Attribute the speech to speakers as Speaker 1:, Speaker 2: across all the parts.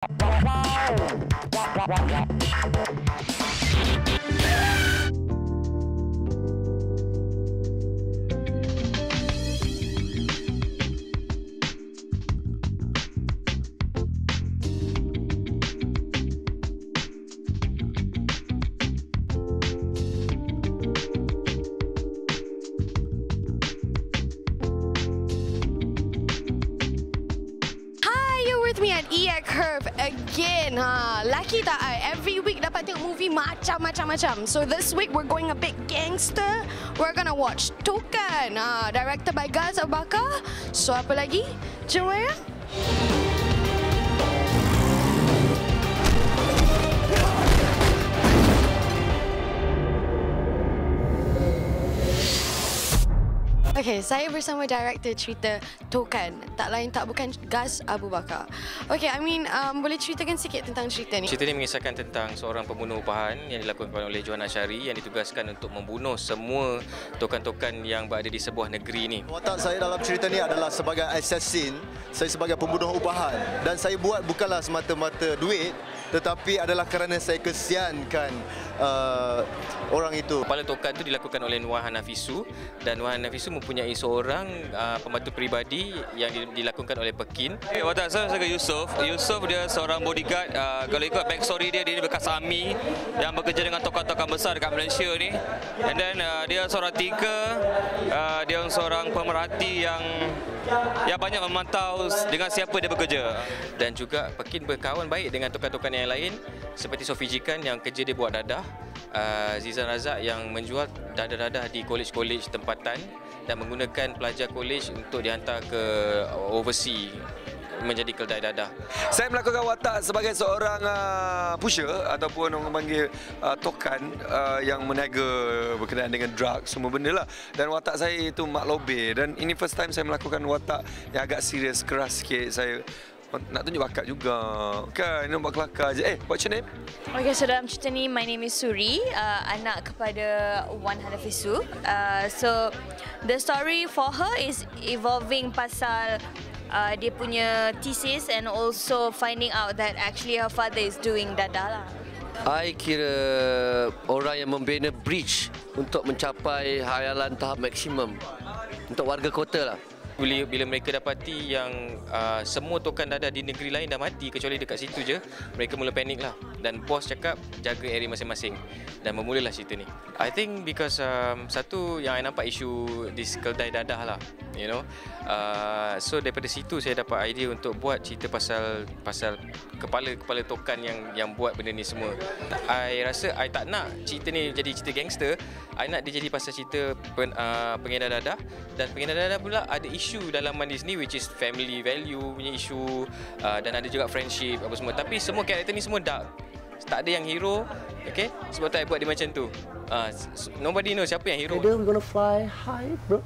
Speaker 1: Me at EX Curve again. Lucky tak I? Every week dapat tengok movie macam-macam. So this week we're going a bit gangster. We're gonna watch Token. Directed by Gaz Abu Bakar. So apa lagi? Jom ya. Okay, saya bersama director cerita Token. Tak lain tak bukan Gaz Abu Bakar. Okay, boleh ceritakan sikit tentang cerita ni?
Speaker 2: Cerita ni mengisahkan tentang seorang pembunuh upahan yang dilakukan oleh Johan Ashari yang ditugaskan untuk membunuh semua tokan-tokan yang berada di sebuah negeri ni.
Speaker 3: Watak saya dalam cerita ni adalah sebagai assassin, saya sebagai pembunuh upahan. Dan saya buat bukanlah semata-mata duit, tetapi adalah kerana saya kesiankan orang itu.
Speaker 2: Kepala tokan itu dilakukan oleh Nur Hanafisu dan Nur Hanafisu mempunyai seorang pembantu peribadi yang dilakukan oleh Pekin.
Speaker 4: Watak saya Yusuf. Yusuf dia seorang bodyguard. Kalau ikut backstory dia bekas army yang bekerja dengan tokan-tokan besar dekat Malaysia ni. And then dia seorang tinker, dia seorang pemerhati yang banyak memantau dengan siapa dia bekerja.
Speaker 2: Dan juga Pekin berkawan baik dengan tokan-tokan yang lain seperti Sofi Jikan yang kerja dia buat dadah, Zizan Razak yang menjual dadah-dadah di kolej-kolej tempatan dan menggunakan pelajar kolej untuk dihantar ke overseas menjadi kedai dadah.
Speaker 5: Saya melakukan watak sebagai seorang pusher ataupun orang panggil tokan yang meniaga berkenaan dengan drug, semua benda lah. Dan watak saya itu mak lobe dan ini first time saya melakukan watak yang agak serius, keras sikit. Saya nak tunjuk bakat juga. Kan, nampak kelakar je. What's your name?
Speaker 6: Okay, so dalam cerita ni, my name is Suri, anak kepada Wan Hanafisu. So, the story for her is evolving pasal dia punya thesis and also finding out that actually her father is doing dadah lah.
Speaker 7: I kira orang yang membina bridge untuk mencapai hayalan tahap maksimum untuk warga kota lah.
Speaker 2: Bila mereka dapati yang semua tokan dadah di negeri lain dah mati kecuali dekat situ je, mereka mula panik lah. Dan bos cakap jaga area masing-masing dan bermulalah cerita ni. I think because satu yang I nampak isu di kedai dadah lah, you know. So daripada situ saya dapat idea untuk buat cerita pasal kepala tokan yang buat benda ni semua. I rasa I tak nak cerita ni jadi cerita gangster. I nak dia jadi pasal cerita pengedar dadah, dan pengedar dadah pula ada isu dalam di sini which is family value punya isu, dan ada juga friendship apa semua. Tapi semua karakter ni semua dark. Tak ada yang hero, okay? Sebab tu I buat dia macam tu. Nobody knows siapa yang hero.
Speaker 7: Today we're gonna fly high, bro.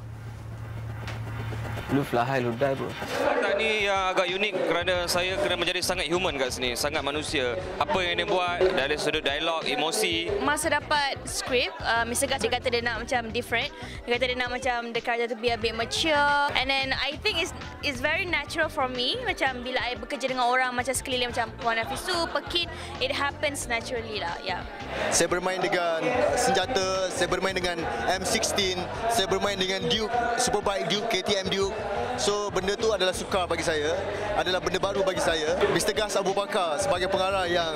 Speaker 7: Lu fly high, lu die, bro.
Speaker 4: Watak ni agak unik kerana saya kena menjadi sangat human kat sini, sangat manusia. Apa yang dia buat dari sudut dialog, emosi.
Speaker 6: Masa dapat skrip, Mr. Gaz dia kata dia nak macam different. Dia kata dia nak macam the character to be a bit mature. And then I think it's very natural for me. Macam bila I bekerja dengan orang macam sekeliling macam Wan Hanafisu, Pekin, it happens naturally lah. Yeah.
Speaker 3: Saya bermain dengan senjata, saya bermain dengan M16, saya bermain dengan Duke, Superbike Duke, KTM Duke. So benda tu adalah sukar bagi saya, adalah benda baru bagi saya. Mr. Gaz Abu Bakar sebagai pengarah yang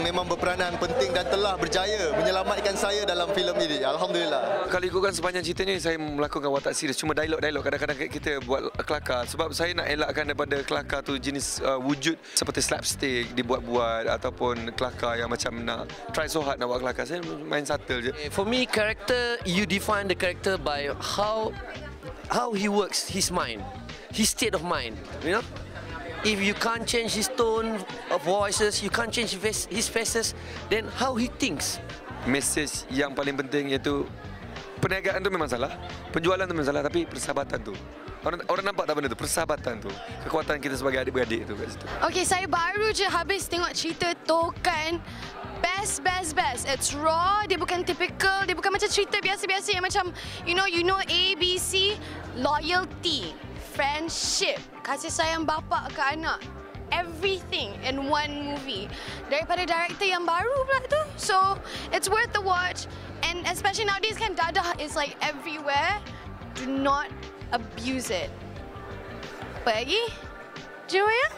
Speaker 3: memang berperanan penting dan telah berjaya menyelamatkan saya dalam filem ini. Alhamdulillah.
Speaker 5: Kalau ikutkan sepanjang cerita ni, saya melakukan watak serius. Cuma dialog-dialog kadang-kadang kita buat kelakar. Sebab saya nak elakkan daripada kelakar tu jenis wujud seperti slapstick dibuat-buat ataupun kelakar yang macam nak try so hard nak buat kelakar. Saya main subtle je.
Speaker 7: For me, character, you define the character by how he works, his mind, his state of mind, you know. If you can't change his tone of voices, you can't change his faces, then how he thinks.
Speaker 5: Mesej yang paling penting iaitu perniagaan tu memang salah, penjualan tu memang salah, tapi persahabatan tu. Orang nampak tak benda tu? Persahabatan tu. Kekuatan kita sebagai adik-beradik tu kat situ.
Speaker 1: Okay, saya baru je habis tengok cerita Token. Best. It's raw. Dia bukan typical. Dia bukan macam cerita biasa-biasa yang macam you know ABC, loyalty, friendship, kasih sayang bapa ke anak. everything in one movie. Daripada director yang baru pula tu. So it's worth the watch. And especially nowadays kan dadah is like everywhere. Do not abuse it. Apa lagi? Jom ya?